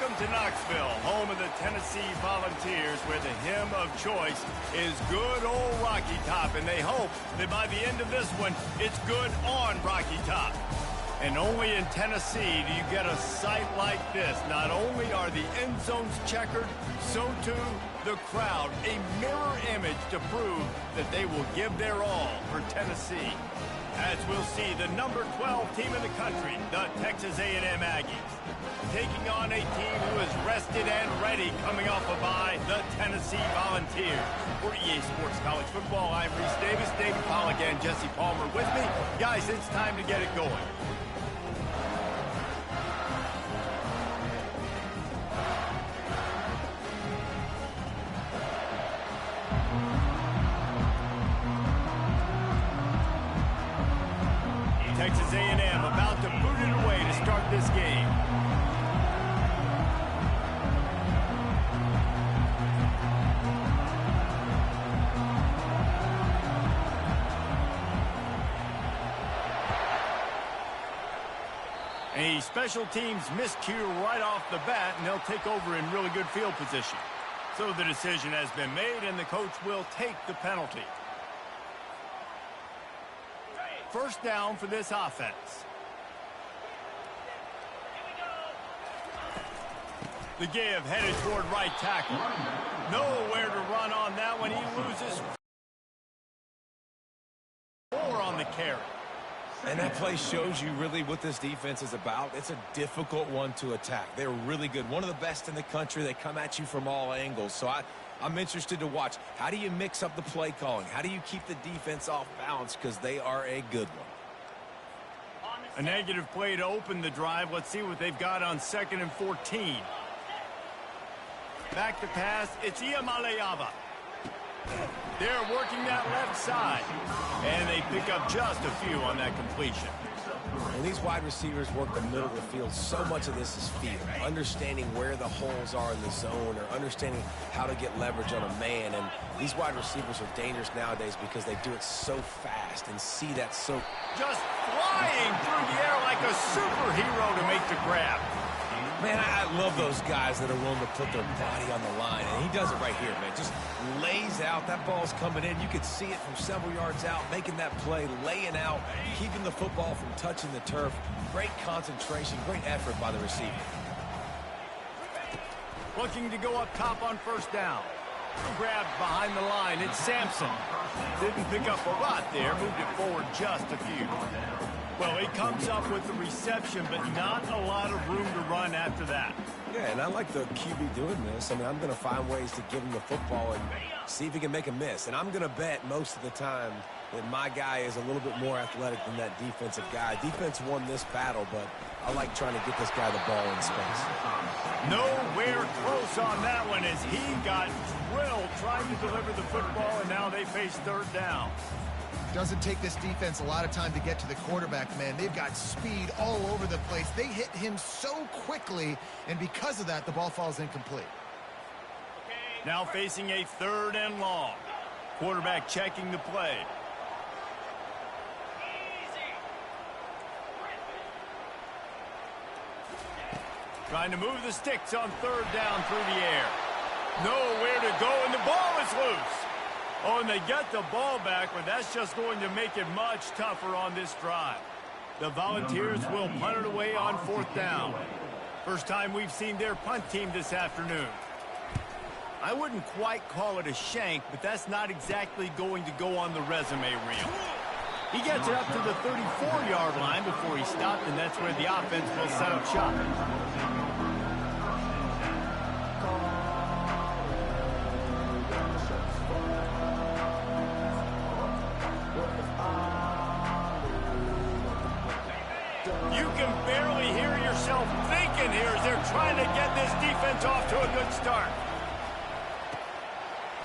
Welcome to Knoxville, home of the Tennessee Volunteers, where the hymn of choice is good old Rocky Top, and they hope that by the end of this one, it's good on Rocky Top. And only in Tennessee do you get a sight like this. Not only are the end zones checkered, so too the crowd, a mirror image to prove that they will give their all for Tennessee. As we'll see, the number 12 team in the country, the Texas A&M Aggies, taking on a team who is rested and ready coming off a bye, the Tennessee Volunteers. For EA Sports College Football, I'm Reese Davis, David Pollack, and Jesse Palmer with me. Guys, it's time to get it going. Texas A&M about to boot it away to start this game. A special teams miscue right off the bat, and they'll take over in really good field position. So the decision has been made, and the coach will take the penalty. First down for this offense. The give headed toward right tackle. Nowhere to run on that one. He loses 4 on the carry. And that play shows you really what this defense is about. It's a difficult one to attack. They're really good. One of the best in the country. They come at you from all angles. So I'm interested to watch. How do you mix up the play calling? How do you keep the defense off balance? Because they are a good one. A negative play to open the drive. Let's see what they've got on 2nd and 14. Back to pass. It's Iamaleava. They're working that left side. And they pick up just a few on that completion. And these wide receivers work the middle of the field. So much of this is feel. Understanding where the holes are in the zone or understanding how to get leverage on a man. And these wide receivers are dangerous nowadays because they do it so fast and see that so... Just flying through the air like a superhero to make the grab. Man, I love those guys that are willing to put their body on the line. And he does it right here, man. Just lays out. That ball's coming in. You can see it from several yards out, making that play, laying out, keeping the football from touching the turf. Great concentration, great effort by the receiver. Looking to go up top on first down. Grabbed behind the line. It's Sampson. Didn't pick up a lot there. Moved it forward just a few. Well, he comes up with the reception, but not a lot of room to run after that. Yeah, and I like the QB doing this. I mean, I'm going to find ways to give him the football and see if he can make a miss. And I'm going to bet most of the time that my guy is a little bit more athletic than that defensive guy. Defense won this battle, but I like trying to get this guy the ball in space. Nowhere close on that one as he got drilled trying to deliver the football, and now they face 3rd down. Doesn't take this defense a lot of time to get to the quarterback, man. They've got speed all over the place. They hit him so quickly, and because of that, the ball falls incomplete. Now facing a 3rd and long. Quarterback checking the play. Trying to move the sticks on 3rd down through the air. Nowhere to go, and the ball is loose. Oh, and they get the ball back, but that's just going to make it much tougher on this drive. The Volunteers will punt it away on 4th down. First time we've seen their punt team this afternoon. I wouldn't quite call it a shank, but that's not exactly going to go on the resume reel. He gets it up to the 34-yard line before he stopped, and that's where the offense will set up shop. You can barely hear yourself thinking here as they're trying to get this defense off to a good start.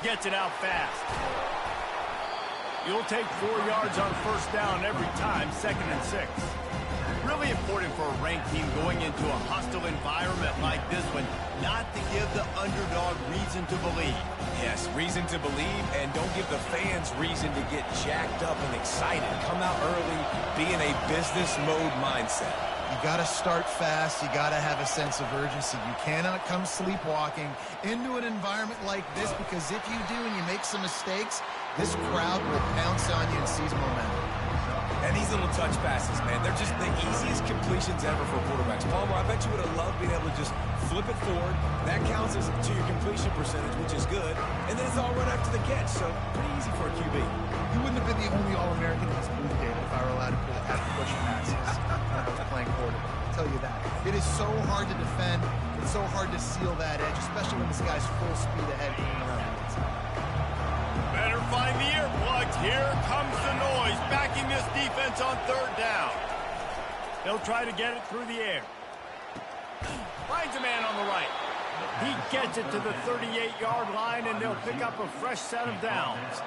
Gets it out fast. You'll take 4 yards on first down every time, 2nd and 6. Really important for a ranked team going into a hostile environment like this one, not to give the underdog reason to believe. Yes, reason to believe, and don't give the fans reason to get jacked up and excited. Come out early, be in a business mode mindset. You got to start fast. You got to have a sense of urgency. You cannot come sleepwalking into an environment like this, because if you do and you make some mistakes, this crowd will pounce on you and seize momentum. And these little touch passes, man, they're just the easiest completions ever for quarterbacks. Palmer, I bet you would have loved being able to just flip it forward. That counts as to your completion percentage, which is good. And then it's all run after the catch, so pretty easy for a QB. You wouldn't have been the only All-American in this booth, David, if I were allowed to have push passes when I was playing quarterback. I'll tell you that. It is so hard to defend. It's so hard to seal that edge, especially when this guy's full speed ahead coming around the inside. Better find the earplugs. Here comes the noise, backing this defense on third down. They'll try to get it through the air. Finds a man on the right. He gets it to the 38-yard line, and they'll pick up a fresh set of downs.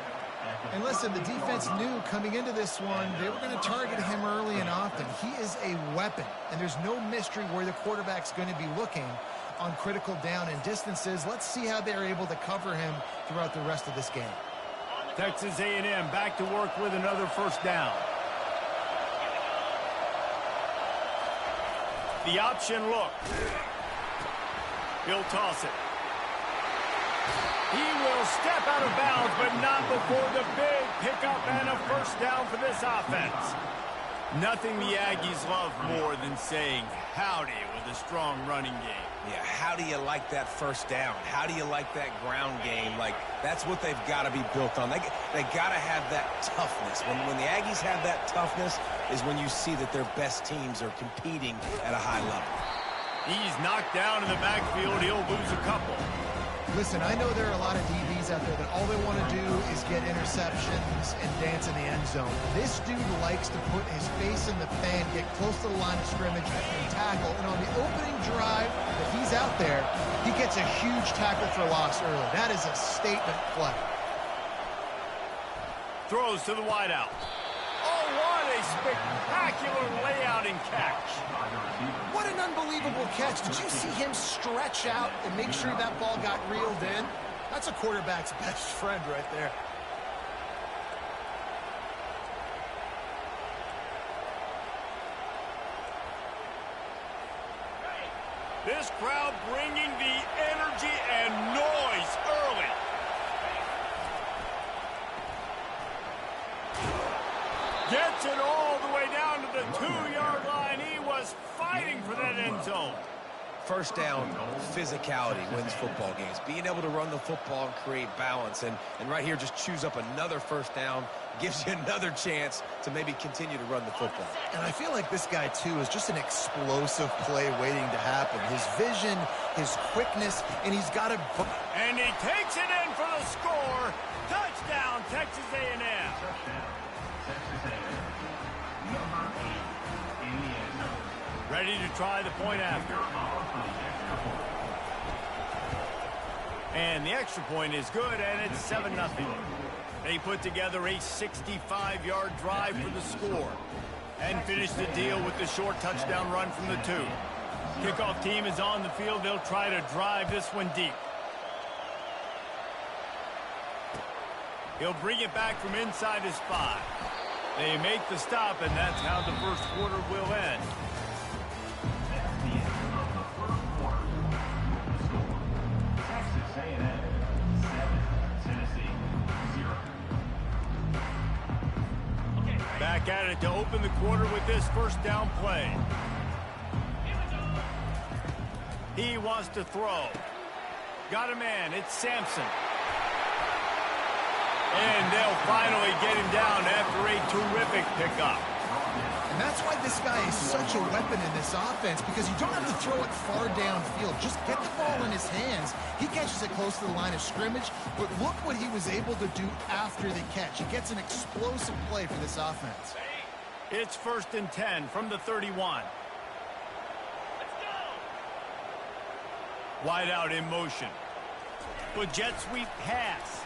And listen, the defense knew coming into this one, they were going to target him early and often. He is a weapon, and there's no mystery where the quarterback's going to be looking on critical down and distances. Let's see how they're able to cover him throughout the rest of this game. Texas A&M back to work with another first down. The option look. He'll toss it. He will step out of bounds, but not before the big pickup and a first down for this offense. Nothing the Aggies love more than saying howdy with a strong running game. Yeah, how do you like that first down? How do you like that ground game? Like, that's what they've got to be built on. They got to have that toughness. When the Aggies have that toughness is when you see that their best teams are competing at a high level. He's knocked down in the backfield. He'll lose a couple. Listen, I know there are a lot of DBs out there that all they want to do is get interceptions and dance in the end zone. This dude likes to put his face in the fan, get close to the line of scrimmage, and tackle. And on the opening drive that he's out there, he gets a huge tackle for loss early. That is a statement play. Throws to the wideout. Oh, what a spectacular layout and catch. What an unbelievable catch. Did you see him stretch out and make sure that ball got reeled in? That's a quarterback's best friend right there. This crowd bringing the energy and noise early. Gets it all the way down to the 2-yard line. He was fighting for that end zone. First down, physicality wins football games. Being able to run the football and create balance. And right here, just choose up another first down. Gives you another chance to maybe continue to run the football. And I feel like this guy, too, is just an explosive play waiting to happen. His vision, his quickness, and he's got a... And he takes it in for the score. Touchdown, Texas A&M. Ready to try the point after. And the extra point is good, and it's 7-0. They put together a 65-yard drive for the score and finish the deal with the short touchdown run from the 2. Kickoff team is on the field. They'll try to drive this one deep. He'll bring it back from inside his 5. They make the stop, and that's how the first quarter will end. Back at it to open the quarter with this first down play. He wants to throw. Got a man. It's Sampson. And they'll finally get him down after a terrific pickup. And that's why this guy is such a weapon in this offense, because you don't have to throw it far downfield. Just get the ball in his hands. He catches it close to the line of scrimmage, but look what he was able to do after the catch. He gets an explosive play for this offense. It's 1st and 10 from the 31. Wide out in motion. With jet sweep pass.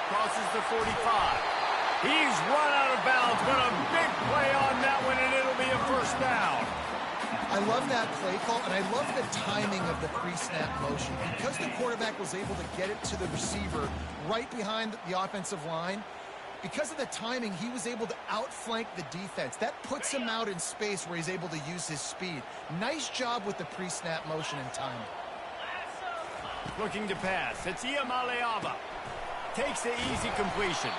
Crosses the 45. He's run out of bounds, but a big play on that one, and it'll be a first down. I love that play call, and I love the timing of the pre-snap motion. Because the quarterback was able to get it to the receiver right behind the offensive line, Because of the timing, he was able to outflank the defense. That puts him out in space where he's able to use his speed. Nice job with the pre-snap motion and timing. Looking to pass. It's Iamaleava. Takes the easy completion.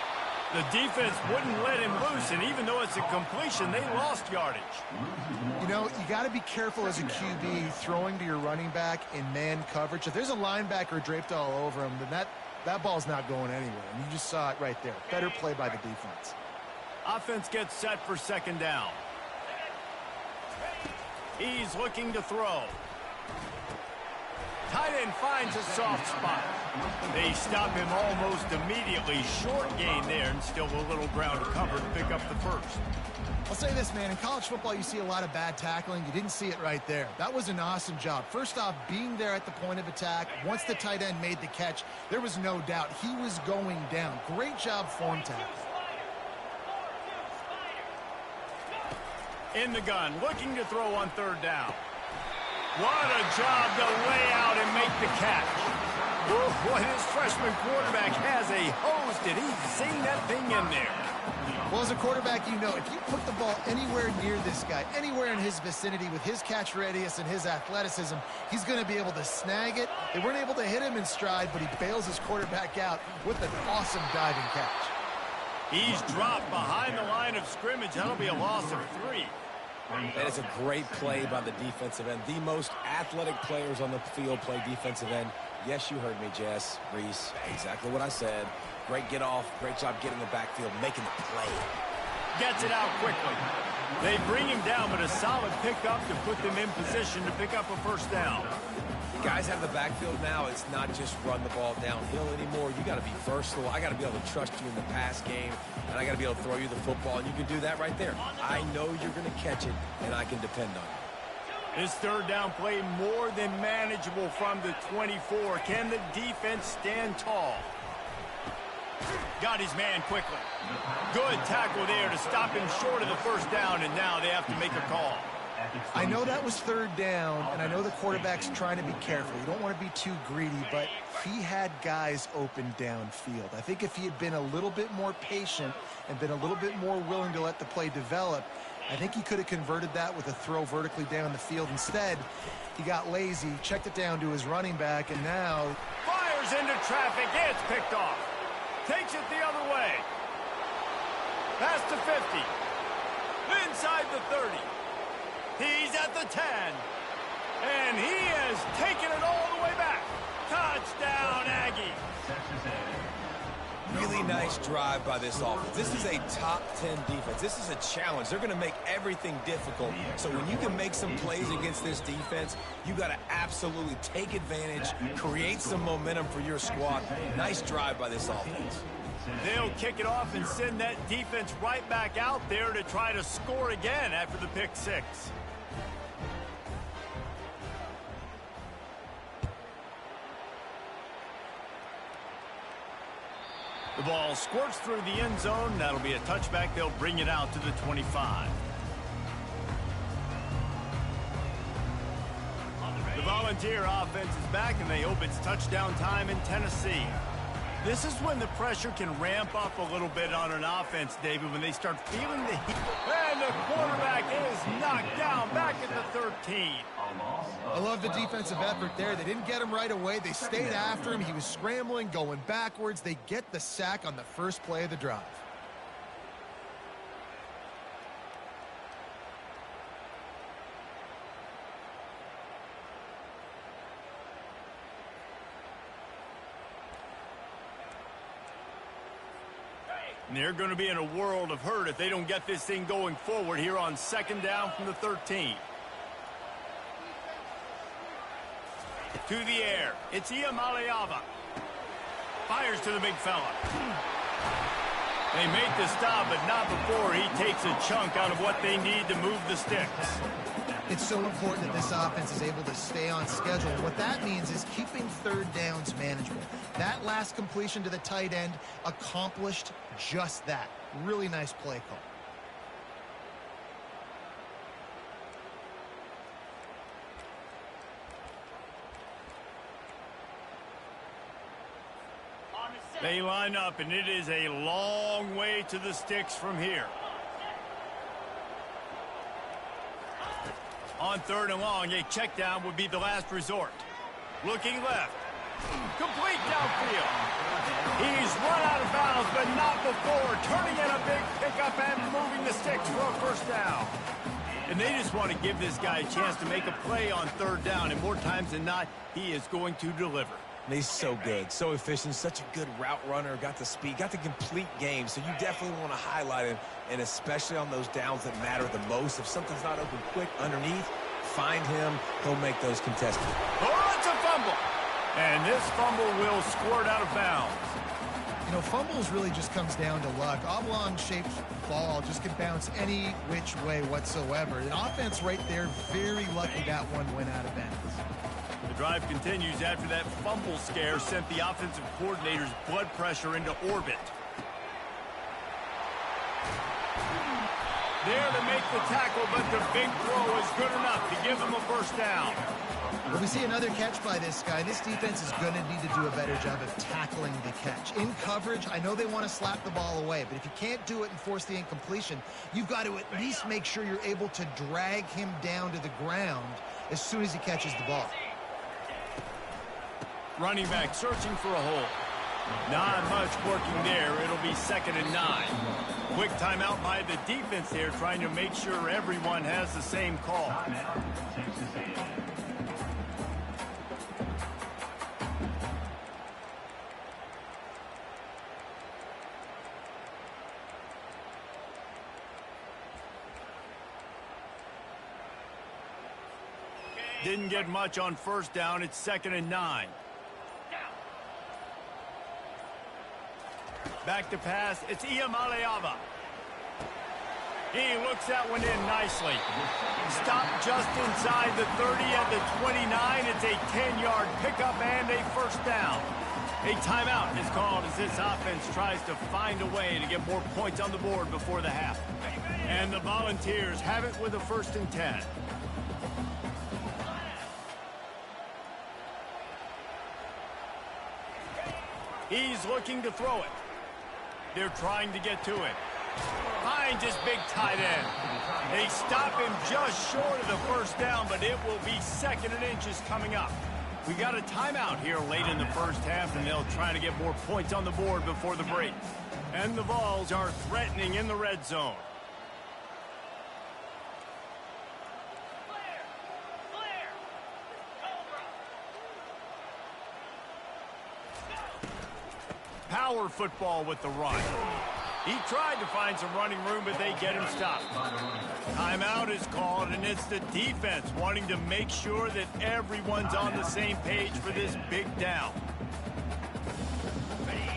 The defense wouldn't let him loose, and even though it's a completion, they lost yardage. You know, you got to be careful as a QB throwing to your running back in man coverage. If there's a linebacker draped all over him, then that ball's not going anywhere. And you just saw it right there. Better play by the defense. Offense gets set for second down. He's looking to throw. Tight end finds a soft spot. They stop him almost immediately. Short gain there, and still a little ground to cover to pick up the first. I'll say this, man. In college football, you see a lot of bad tackling. You didn't see it right there. That was an awesome job. First off, being there at the point of attack. Once the tight end made the catch, there was no doubt he was going down. Great job form tackle. In the gun, looking to throw on third down. What a job to lay out and make the catch. Woo, boy, this freshman quarterback has a hose. Did he sing that thing in there? Well, as a quarterback, you know, if you put the ball anywhere near this guy, anywhere in his vicinity with his catch radius and his athleticism, he's going to be able to snag it. They weren't able to hit him in stride, but he bails his quarterback out with an awesome diving catch. He's dropped behind the line of scrimmage. That'll be a loss of 3. That is a great play by the defensive end. The most athletic players on the field play defensive end. Yes, you heard me, Jess, Reese. Exactly what I said. Great get off. Great job getting the backfield, making the play. Gets it out quickly. They bring him down, but a solid pickup to put them in position to pick up a first down. Guys have the backfield now. It's not just run the ball downhill anymore. You got to be versatile. I got to be able to trust you in the pass game, and I got to be able to throw you the football, and you can do that right there. I know you're going to catch it, and I can depend on it. This third down play more than manageable from the 24. Can the defense stand tall? Got his man quickly. Good tackle there to stop him short of the first down, and now they have to make a call. I know that was third down, and I know the quarterback's trying to be careful. You don't want to be too greedy, but he had guys open downfield. I think if he had been a little bit more patient and been a little bit more willing to let the play develop, I think he could have converted that with a throw vertically down the field. Instead, he got lazy, checked it down to his running back, and now fires into traffic. It's picked off. Takes it the other way. Past the 50. Inside the 30. He's at the 10. And he has taken it all the way back. Touchdown, Aggie. Really nice drive by this offense. This is a top 10 defense. This is a challenge. They're going to make everything difficult. So when you can make some plays against this defense, you got to absolutely take advantage, create some momentum for your squad. Nice drive by this offense. They'll kick it off and send that defense right back out there to try to score again after the pick 6. The ball squirts through the end zone. That'll be a touchback. They'll bring it out to the 25. The Volunteer offense is back, and they hope it's touchdown time in Tennessee. This is when the pressure can ramp up a little bit on an offense, David, when they start feeling the heat. And the quarterback is knocked down back at the 13. I love the defensive effort there. They didn't get him right away. They stayed after him. He was scrambling, going backwards. They get the sack on the first play of the drive. And they're going to be in a world of hurt if they don't get this thing going forward here on second down from the 13. To the air. It's Iamaleava. Fires to the big fella. They make the stop, but not before he takes a chunk out of what they need to move the sticks. It's so important that this offense is able to stay on schedule. What that means is keeping third downs manageable. That last completion to the tight end accomplished just that. Really nice play call. On the They line up, and it is a long way to the sticks from here. On 3rd and long, a check down would be the last resort. Looking left. Complete downfield. He's run out of bounds, but not before turning in a big pickup and moving the sticks for a first down. And they just want to give this guy a chance to make a play on 3rd down, and more times than not, he is going to deliver. And he's so good, so efficient, such a good route runner, got the speed, got the complete game, so you definitely want to highlight him, and especially on those downs that matter the most. If something's not open quick underneath, find him, he'll make those contested. Oh, it's a fumble! And this fumble will squirt out of bounds. You know, fumbles really just comes down to luck. Oblong-shaped ball just can bounce any which way whatsoever. The offense right there, very lucky that one went out of bounds. The drive continues after that fumble scare sent the offensive coordinator's blood pressure into orbit. There to make the tackle, but the big throw is good enough to give him a first down. Well, we see another catch by this guy. This defense is going to need to do a better job of tackling the catch. In coverage, I know they want to slap the ball away, but if you can't do it and force the incompletion, you've got to at least make sure you're able to drag him down to the ground as soon as he catches the ball. Running back searching for a hole. Not much working there. It'll be 2nd and 9. Quick timeout by the defense there, trying to make sure everyone has the same call. Didn't get much on 1st down. It's 2nd and 9. Back to pass. It's Iamaleava. He looks that one in nicely. Stopped just inside the 30 at the 29. It's a 10-yard pickup and a first down. A timeout is called as this offense tries to find a way to get more points on the board before the half. And the Volunteers have it with a 1st and 10. He's looking to throw it. They're trying to get to it. Finds his big tight end. They stop him just short of the first down, but it will be 2nd and inches coming up. We got a timeout here late in the first half, and they'll try to get more points on the board before the break. And the Vols are threatening in the red zone. Power football with the run. He tried to find some running room, but they get him stopped. Timeout is called, and it's the defense wanting to make sure that everyone's on the same page for this big down.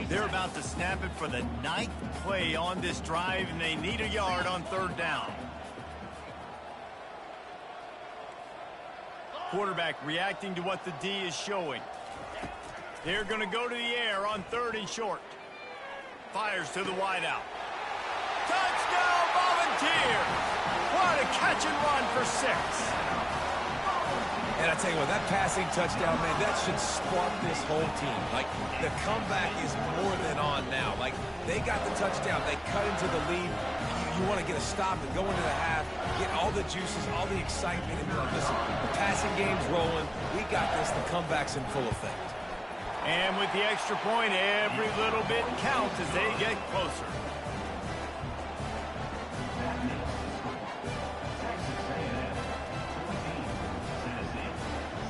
They're about to snap it for the 9th play on this drive, and they need a yard on 3rd down. Quarterback reacting to what the D is showing. They're going to go to the air on 3rd and short. Fires to the wideout. Touchdown, Volunteers! What a catch and run for 6. And I tell you what, that passing touchdown, man, that should spark this whole team. Like, the comeback is more than on now. Like, they got the touchdown. They cut into the lead. You want to get a stop and go into the half, get all the juices, all the excitement, and be like, listen, the passing game's rolling. We got this. The comeback's in full effect. And with the extra point, every little bit counts as they get closer.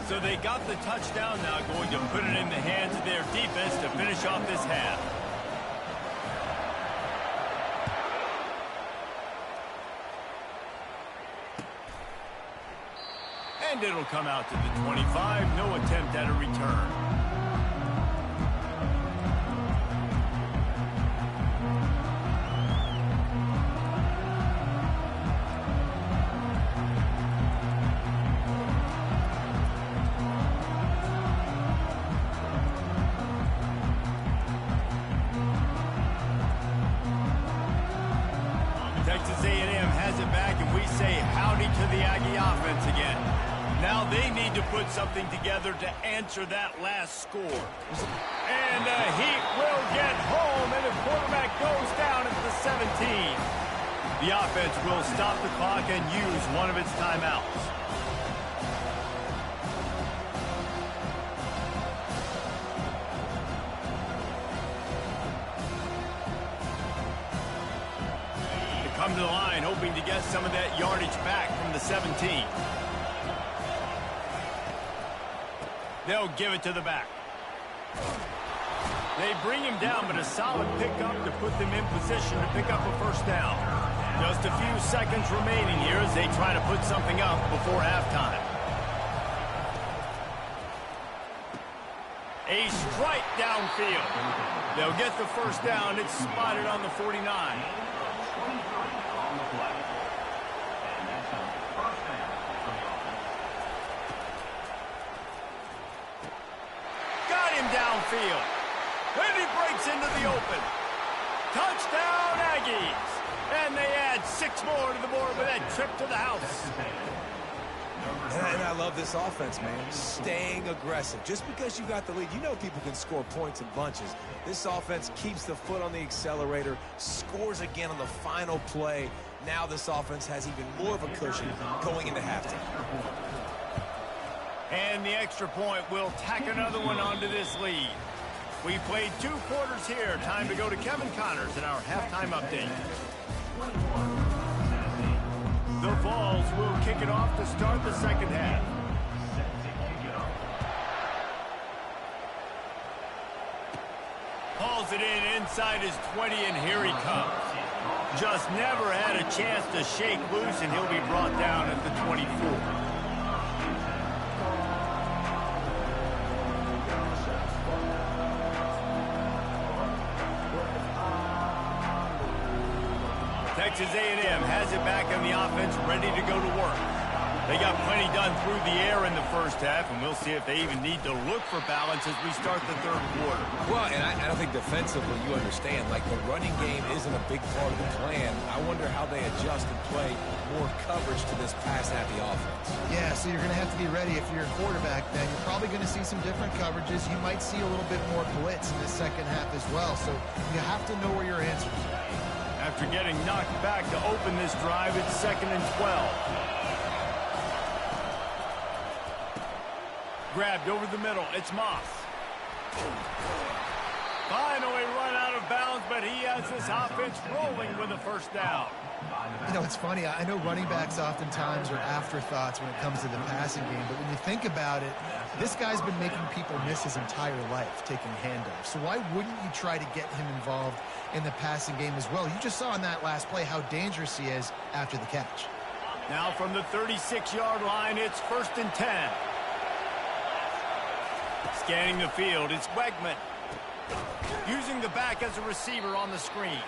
So they got the touchdown now, going to put it in the hands of their defense to finish off this half. And it'll come out to the 25. No attempt at a return. Texas A&M has it back, and we say howdy to the Aggie offense again. Now they need to put something together to answer that last score. And Heat will get The offense will stop the clock and use one of its timeouts. They come to the line hoping to get some of that yardage back from the 17. They'll give it to the back. They bring him down, but a solid pickup to put them in position to pick up a first down. Just a few seconds remaining here as they try to put something up before halftime. A strike downfield. They'll get the first down. It's spotted on the 49. Got him downfield. And he breaks into the open. Touchdown, Aggies. And they add 6 more to the board with that trip to the house. And I love this offense, man. Staying aggressive. Just because you got the lead, you know people can score points in bunches. This offense keeps the foot on the accelerator, scores again on the final play. Now this offense has even more of a cushion going into halftime. And the extra point will tack another one onto this lead. We played 2 quarters here. Time to go to Kevin Connors in our halftime update. The Vols will kick it off to start the second half. Hauls it in inside his 20, and here he comes. Just never had a chance to shake loose, and he'll be brought down at the 24. Texas A&M has it back on the offense, ready to go to work. They got plenty done through the air in the first half, and we'll see if they even need to look for balance as we start the third quarter. Well, and I don't think defensively you understand, like the running game isn't a big part of the plan. I wonder how they adjust and play more coverage to this pass-happy offense. Yeah, so you're going to have to be ready if you're a quarterback then. You're probably going to see some different coverages. You might see a little bit more blitz in the second half as well, so you have to know where your answers are. After getting knocked back to open this drive, it's 2nd and 12. Grabbed over the middle. It's Moss. Finally run out of bounds, but he has this offense rolling with a first down. You know, it's funny. I know running backs oftentimes are afterthoughts when it comes to the passing game, but when you think about it, this guy's been making people miss his entire life taking handoffs. So why wouldn't you try to get him involved in the passing game as well? You just saw in that last play how dangerous he is after the catch. Now from the 36-yard line, it's 1st and 10. Scanning the field, it's Wegman. Using the back as a receiver on the screen.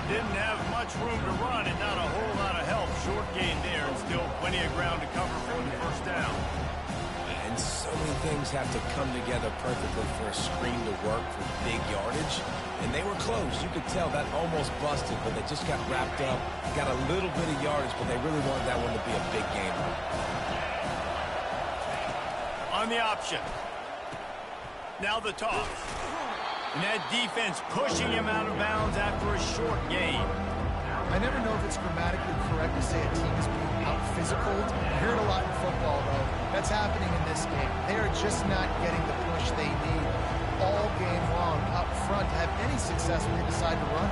Didn't have much room to run and not a whole lot of help. Short gain there and still plenty of ground to cover for the first down. And so many things have to come together perfectly for a screen to work for big yardage. And they were close. You could tell that almost busted, but they just got wrapped up, got a little bit of yardage, but they really wanted that one to be a big game. On the option. Now the toss. And that defense pushing him out of bounds after a short gain. I never know if it's grammatically correct to say a team is being out-physicaled. I hear it a lot in football, though. That's happening in this game. They are just not getting the push they need all game long up front to have any success when they decide to run.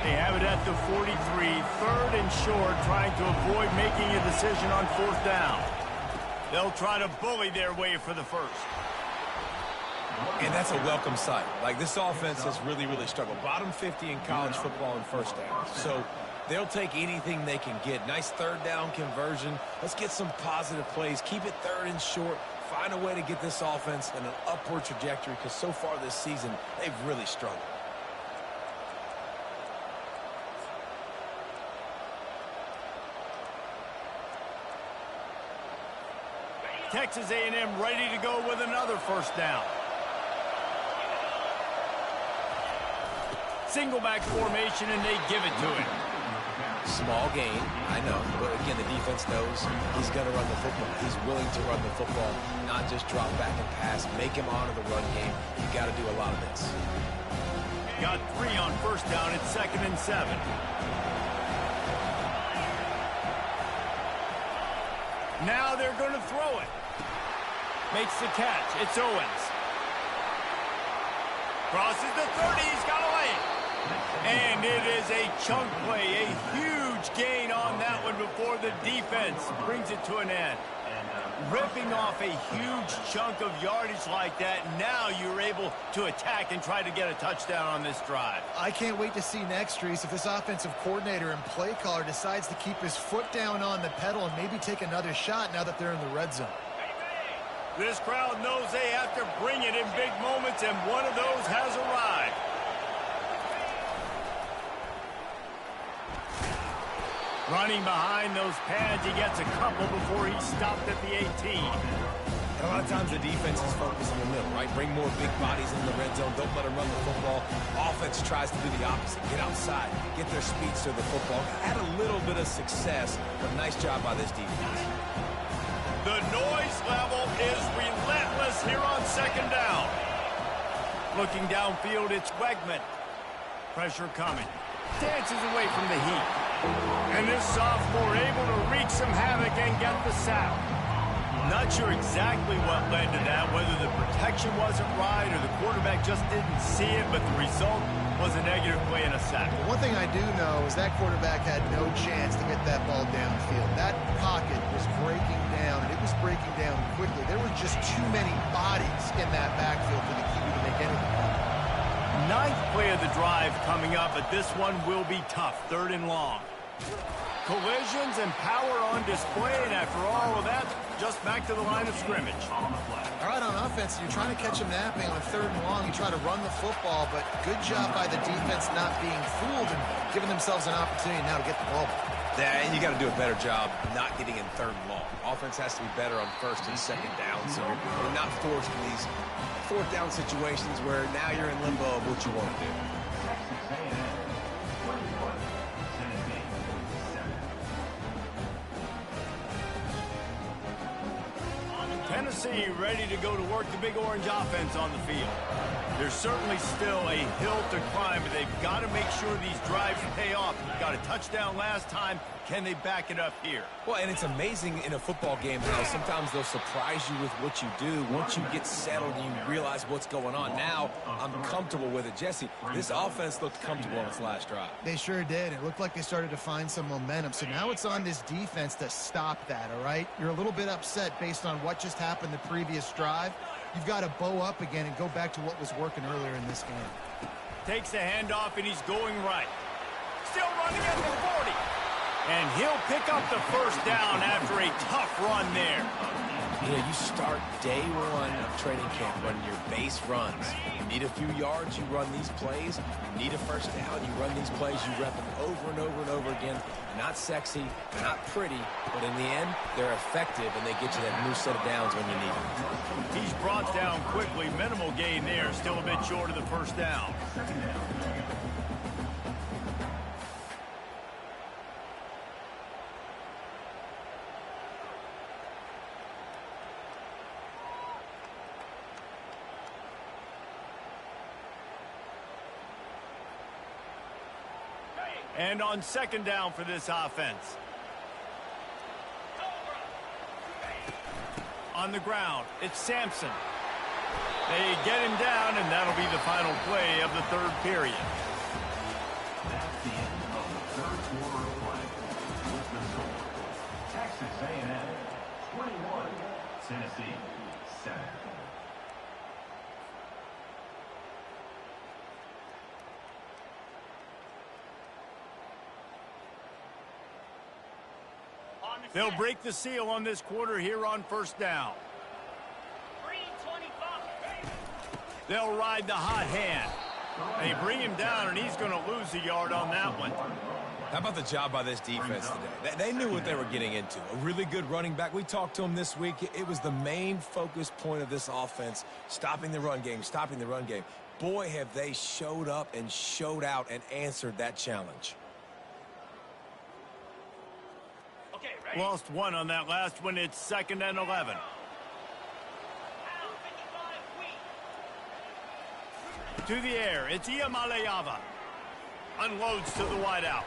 They have it at the 43, 3rd and short, trying to avoid making a decision on 4th down. They'll try to bully their way for the first. And that's a welcome sight. Like, this offense has really, really struggled. Bottom 50 in college football in first downs. So they'll take anything they can get. Nice 3rd down conversion. Let's get some positive plays. Keep it 3rd and short. Find a way to get this offense in an upward trajectory, because so far this season, they've really struggled. Texas A&M ready to go with another first down. Single back formation, and they give it to him. Small gain, I know, but again, the defense knows he's going to run the football. He's willing to run the football, not just drop back and pass, make him honor the run game. You got to do a lot of this. Got 3 on first down. It's 2nd and 7. Now they're going to throw it. Makes the catch. It's Owens. Crosses the 30. He's got to lay it. And it is a chunk play, a huge gain on that one before the defense brings it to an end. Ripping off a huge chunk of yardage like that, now you're able to attack and try to get a touchdown on this drive. I can't wait to see next, Reese, if this offensive coordinator and play caller decides to keep his foot down on the pedal and maybe take another shot now that they're in the red zone. This crowd knows they have to bring it in big moments, and one of those has arrived. Running behind those pads, he gets a couple before he stopped at the 18. And a lot of times the defense is focused on the middle, right? Bring more big bodies in the red zone. Don't let them run the football. Offense tries to do the opposite. Get outside. Get their speeds to the football. Had a little bit of success, but nice job by this defense. The noise level is relentless here on 2nd down. Looking downfield, it's Wegman. Pressure coming. Dances away from the heat. And this sophomore able to wreak some havoc and get the sack. Not sure exactly what led to that, whether the protection wasn't right or the quarterback just didn't see it, but the result was a negative play and a sack. One thing I do know is that quarterback had no chance to get that ball downfield. That pocket was breaking down, and it was breaking down quickly. There were just too many bodies in that backfield for the QB to make anything. 9th play of the drive coming up, but this one will be tough. 3rd and long. Collisions and power on display, and after all of that, just back to the line of scrimmage. All right, on offense, you're trying to catch him napping on 3rd and long. You try to run the football, but good job by the defense not being fooled and giving themselves an opportunity now to get the ball back. Yeah, and you got to do a better job not getting in 3rd and long. Offense has to be better on 1st and 2nd down, so you're not forced in these 4th down situations where now you're in limbo of what you want to do. Tennessee ready to go to work the Big Orange offense on the field. There's certainly still a hill to climb, but they've got to make sure these drives pay off. Got a touchdown last time. Can they back it up here? Well, and it's amazing in a football game how sometimes they'll surprise you with what you do. Once you get settled and you realize what's going on, now I'm comfortable with it. Jesse, this offense looked comfortable on its last drive. They sure did. It looked like they started to find some momentum. So now it's on this defense to stop that, all right? You're a little bit upset based on what just happened the previous drive. You've got to bow up again and go back to what was working earlier in this game. Takes the handoff, and he's going right. Still running at the 40. And he'll pick up the 1st down after a tough run there. You know, you start day one of training camp running your base runs. You need a few yards, you run these plays. You need a 1st down, you run these plays. You rep them over and over and over again. Not sexy, not pretty, but in the end, they're effective, and they get you that new set of downs when you need them. He's brought down quickly. Minimal gain there. Still a bit short of the 1st down. And on 2nd down for this offense. On the ground, it's Sampson. They get him down, and that'll be the final play of the 3rd period. That's the end of the 3rd quarter of play. With the score, Texas A&M 21, Tennessee 7. They'll break the seal on this quarter here on 1st down. They'll ride the hot hand. They bring him down, and he's going to lose a yard on that one. How about the job by this defense today? They knew what they were getting into. A really good running back. We talked to him this week. It was the main focus point of this offense, stopping the run game, stopping the run game. Boy, have they showed up and showed out and answered that challenge. Lost one on that last one. It's 2nd and 11. To the air, it's Iamaleava. Unloads to the wideout.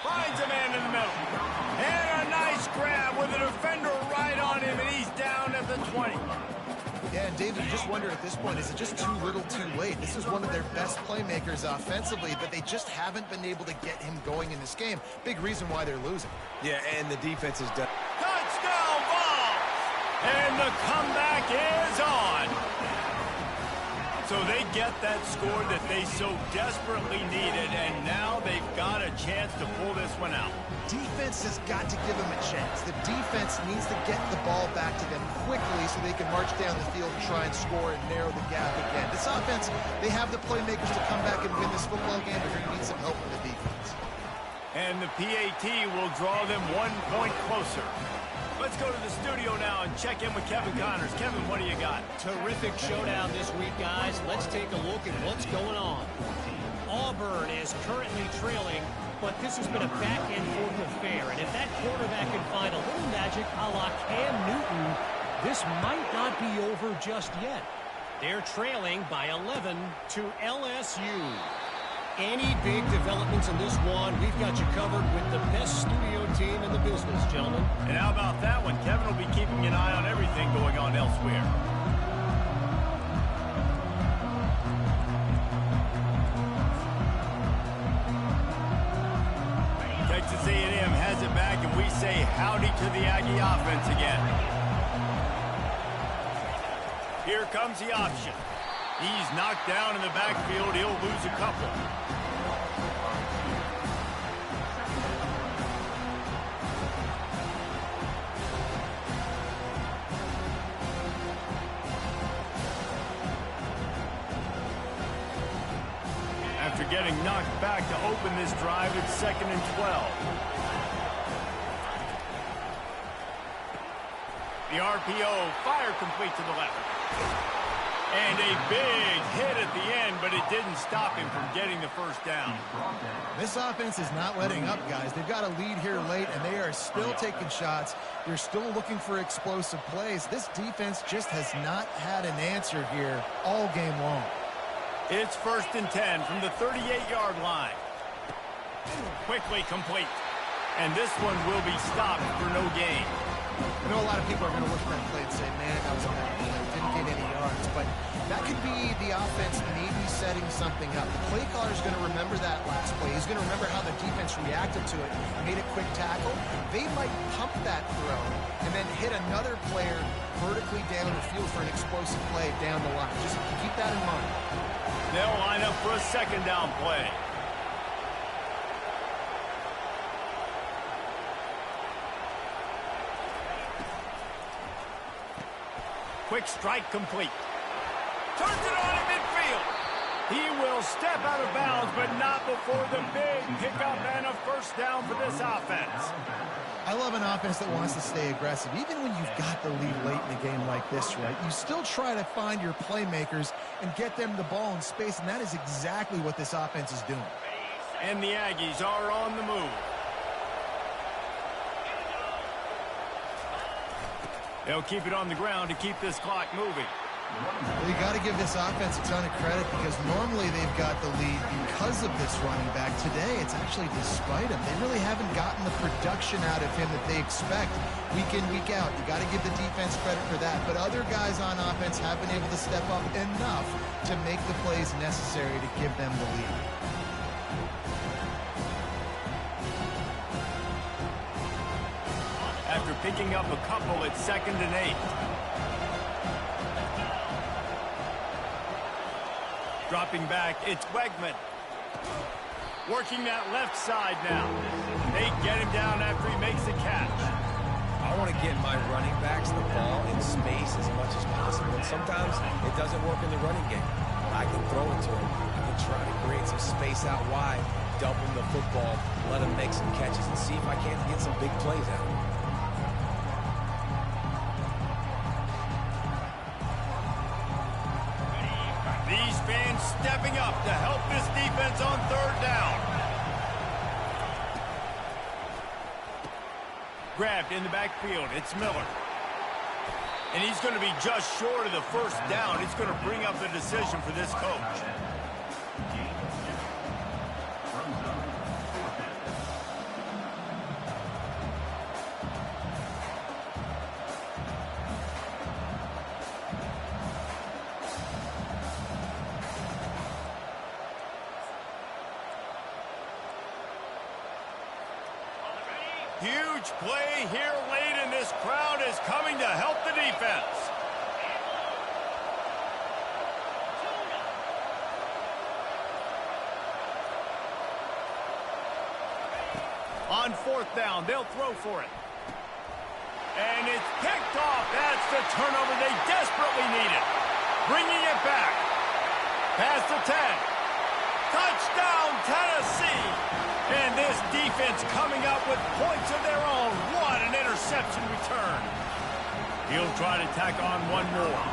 Finds a man in the middle. And a nice grab with a defender right on him, and he's down at the 20. Yeah, and David, you just wondered at this point, is it just too little too late? This is one of their best playmakers offensively, but they just haven't been able to get him going in this game. Big reason why they're losing. Yeah, and the defense is done. Touchdown ball! And the comeback is on. So they get that score that they so desperately needed, and now they've got a chance to pull this one out. Defense has got to give them a chance. The defense needs to get the ball back to them quickly so they can march down the field and try and score and narrow the gap again. This offense, they have the playmakers to come back and win this football game, but they're going to need some help from the defense. And the PAT will draw them 1 point closer. Let's go to the studio now and check in with Kevin Connors. Kevin, what do you got? Terrific showdown this week, guys. Let's take a look at what's going on. Auburn is currently trailing, but this has been a back-and-forth affair. And if that quarterback can find a little magic a la Cam Newton, this might not be over just yet. They're trailing by 11 to LSU. Any big developments in this one, we've got you covered with the best studio team in the business, gentlemen. And how about that one? Kevin will be keeping an eye on everything going on elsewhere. Texas A&M has it back, and we say howdy to the Aggie offense again. Here comes the option. He's knocked down in the backfield. He'll lose a couple. After getting knocked back to open this drive, it's 2nd and 12. The RPO, fire complete to the left. And a big hit at the end, but it didn't stop him from getting the first down. This offense is not letting up, guys. They've got a lead here late, and they are still taking shots. They're still looking for explosive plays. This defense just has not had an answer here all game long. It's 1st and 10 from the 38-yard line. Quickly complete. And this one will be stopped for no gain. I know a lot of people are going to look at that play and say, man, that was a bad play. Didn't get any yards. But that could be the offense maybe setting something up. The play caller is going to remember that last play. He's going to remember how the defense reacted to it, made a quick tackle. They might pump that throw and then hit another player vertically down the field for an explosive play down the line. Just keep that in mind. They'll line up for a 2nd down play. Quick strike complete. Turns it on in midfield. He will step out of bounds, but not before the big pickup and a first down for this offense. I love an offense that wants to stay aggressive. Even when you've got the lead late in a game like this, right, you still try to find your playmakers and get them the ball in space, and that is exactly what this offense is doing. And the Aggies are on the move. They'll keep it on the ground to keep this clock moving. Well, you got to give this offense a ton of credit because normally they've got the lead because of this running back. Today, it's actually despite him. They really haven't gotten the production out of him that they expect week in, week out. You got to give the defense credit for that. But other guys on offense have been able to step up enough to make the plays necessary to give them the lead. After picking up a couple, it's 2nd and 8. Dropping back, it's Wegman. Working that left side now. They get him down after he makes the catch. I want to get my running backs the ball in space as much as possible. And sometimes it doesn't work in the running game. I can throw it to him. I can try to create some space out wide, dump him the football, let him make some catches, and see if I can't get some big plays out of him. These fans stepping up to help this defense on 3rd down. Grabbed in the backfield. It's Miller. And he's going to be just short of the first down. It's going to bring up the decision for this coach. Huge play here late, and this crowd is coming to help the defense. On fourth down, they'll throw for it. And it's picked off. That's the turnover they desperately needed. Bringing it back. Past the 10. Touchdown, Tennessee. And this defense coming up with points of their own. What an interception return. He'll try to tack on one more.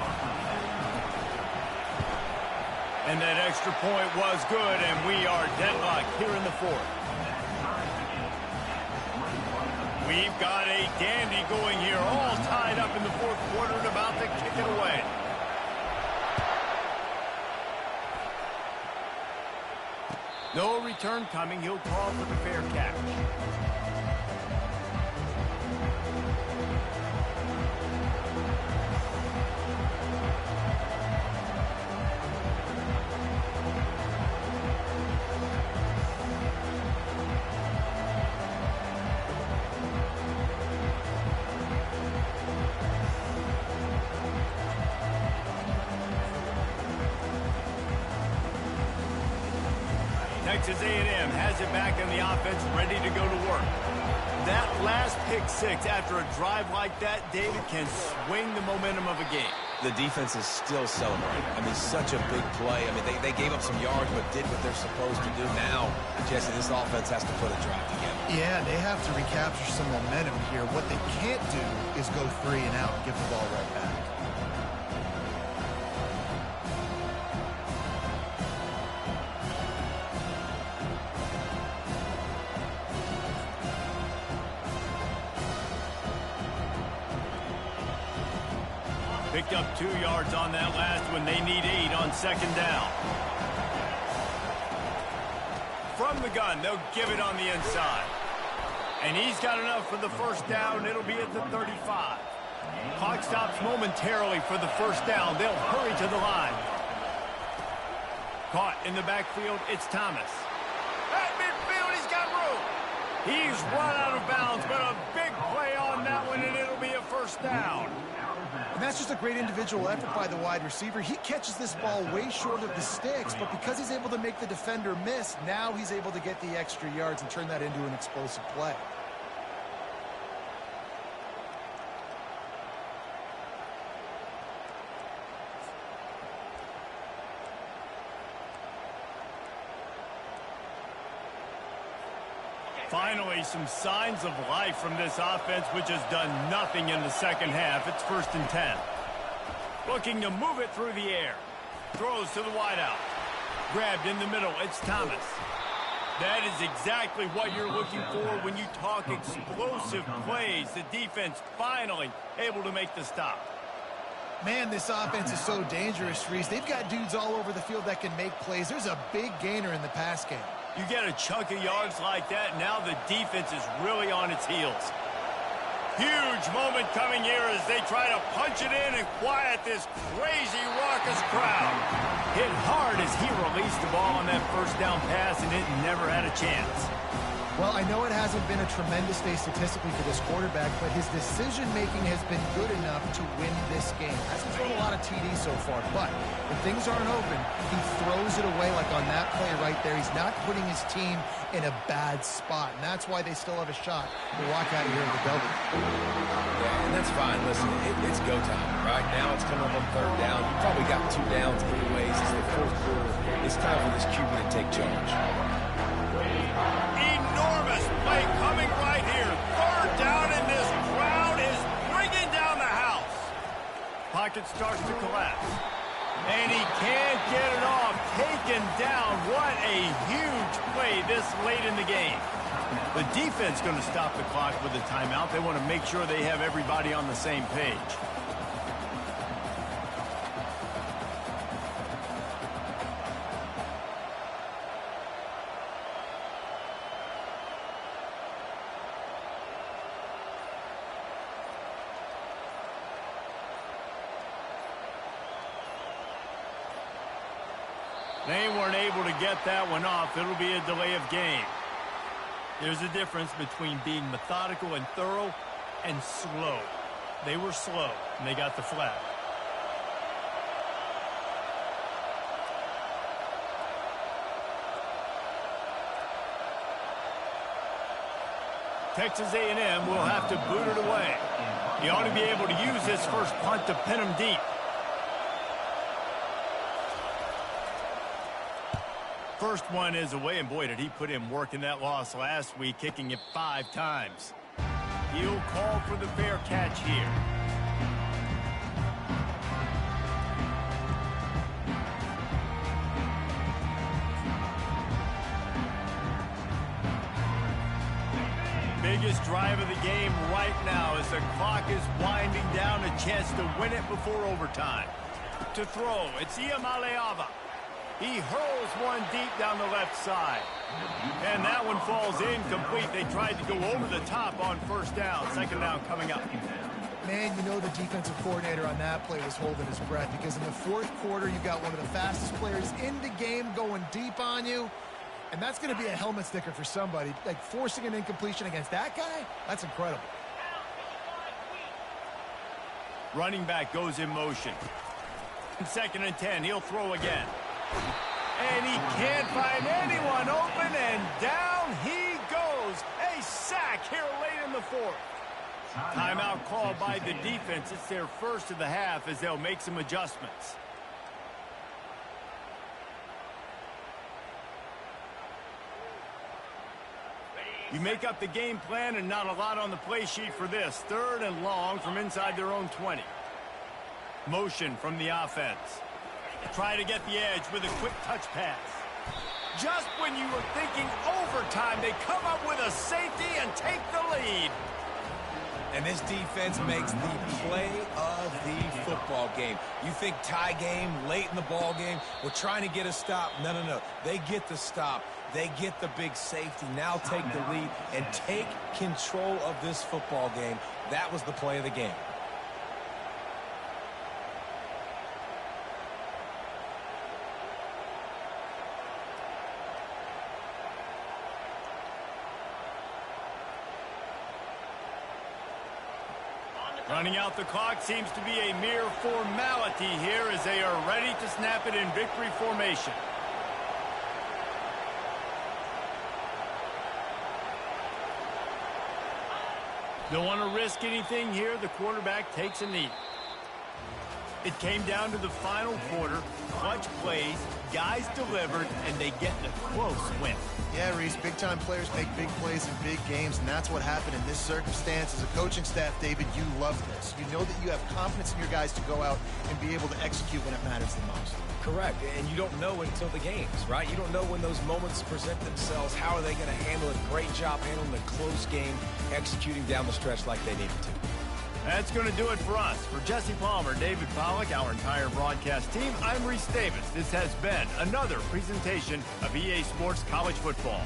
And that extra point was good, and we are deadlocked here in the fourth. We've got a dandy going here, all tied up in the fourth quarter and about to kick it away. No return coming. He'll call for the fair catch. Texas A&M has it back in the offense, ready to go to work. That last pick six after a drive like that, David, can swing the momentum of a game. The defense is still celebrating. I mean, such a big play. I mean, they gave up some yards, but did what they're supposed to do. Now, Jesse, this offense has to put a drive together. Yeah, they have to recapture some momentum here. What they can't do is go 3 and out and give the ball right back. Picked up 2 yards on that last one. They need 8 on second down. From the gun, they'll give it on the inside. And he's got enough for the first down. It'll be at the 35. Clock stops momentarily for the first down. They'll hurry to the line. Caught in the backfield, it's Thomas. At midfield, he's got room. He's run out of bounds, but a big play on that one, and it'll be a first down. And that's just a great individual effort by the wide receiver. He catches this ball way short of the sticks, but because he's able to make the defender miss, now he's able to get the extra yards and turn that into an explosive play. Finally, some signs of life from this offense, which has done nothing in the second half. It's 1st and 10. Looking to move it through the air. Throws to the wideout. Grabbed in the middle. It's Thomas. That is exactly what you're looking for when you talk explosive plays. The defense finally able to make the stop. Man, this offense is so dangerous, Reese. They've got dudes all over the field that can make plays. There's a big gainer in the pass game. You get a chunk of yards like that, now the defense is really on its heels. Huge moment coming here as they try to punch it in and quiet this crazy, raucous crowd. Hit hard as he released the ball on that first down pass, and it never had a chance. Well, I know it hasn't been a tremendous day statistically for this quarterback, but his decision-making has been good enough to win this game. Hasn't thrown a lot of TDs so far, but when things aren't open, he throws it away like on that play right there. He's not putting his team in a bad spot, and that's why they still have a shot to walk out of here with a W. Yeah, and that's fine. Listen, it's go time. Right now it's coming up on 3rd down. You probably got 2 downs anyways. It's the 4th quarter. It's time for this QB to take charge. Enormous play coming right here. 3rd down, and this crowd is bringing down the house. Pocket starts to collapse. And he can't get it off. Taken down. What a huge play this late in the game. The defense going to stop the clock with a timeout. They want to make sure they have everybody on the same page. They weren't able to get that one off. It'll be a delay of game. There's a difference between being methodical and thorough and slow. They were slow, and they got the flag. Texas A&M will have to boot it away. He ought to be able to use his first punt to pin him deep. First one is away, and boy, did he put in work in that loss last week, kicking it 5 times. He'll call for the fair catch here. Biggest drive of the game right now as the clock is winding down, a chance to win it before overtime. To throw, it's Iamaleava. He hurls one deep down the left side. And that one falls incomplete. They tried to go over the top on first down. Second down coming up. Man, you know the defensive coordinator on that play was holding his breath because in the fourth quarter, you got one of the fastest players in the game going deep on you. And that's going to be a helmet sticker for somebody. Like forcing an incompletion against that guy, that's incredible. Running back goes in motion. 2nd and 10, he'll throw again. And he can't find anyone open, and down he goes. A sack here late in the fourth. Timeout called by the defense. It's their first of the half as they'll make some adjustments. You make up the game plan and not a lot on the play sheet for this. 3rd and long from inside their own 20. Motion from the offense. Try to get the edge with a quick touch pass. Just when you were thinking overtime, they come up with a safety and take the lead. And this defense makes the play of the football game. You think tie game, late in the ball game, we're trying to get a stop. No. They get the stop. They get the big safety. Now take the lead and take control of this football game. That was the play of the game. Running out the clock seems to be a mere formality here as they are ready to snap it in victory formation. Don't want to risk anything here. The quarterback takes a knee. It came down to the final quarter. Clutch plays, guys delivered, and they get the close win. Yeah, Reese, big-time players make big plays in big games, and that's what happened in this circumstance. As a coaching staff, David, you love this. You know that you have confidence in your guys to go out and be able to execute when it matters the most. Correct, and you don't know until the games, right? You don't know when those moments present themselves. How are they going to handle it? Great job handling the close game, executing down the stretch like they needed to. That's going to do it for us. For Jesse Palmer, David Pollack, our entire broadcast team, I'm Reese Davis. This has been another presentation of EA Sports College Football.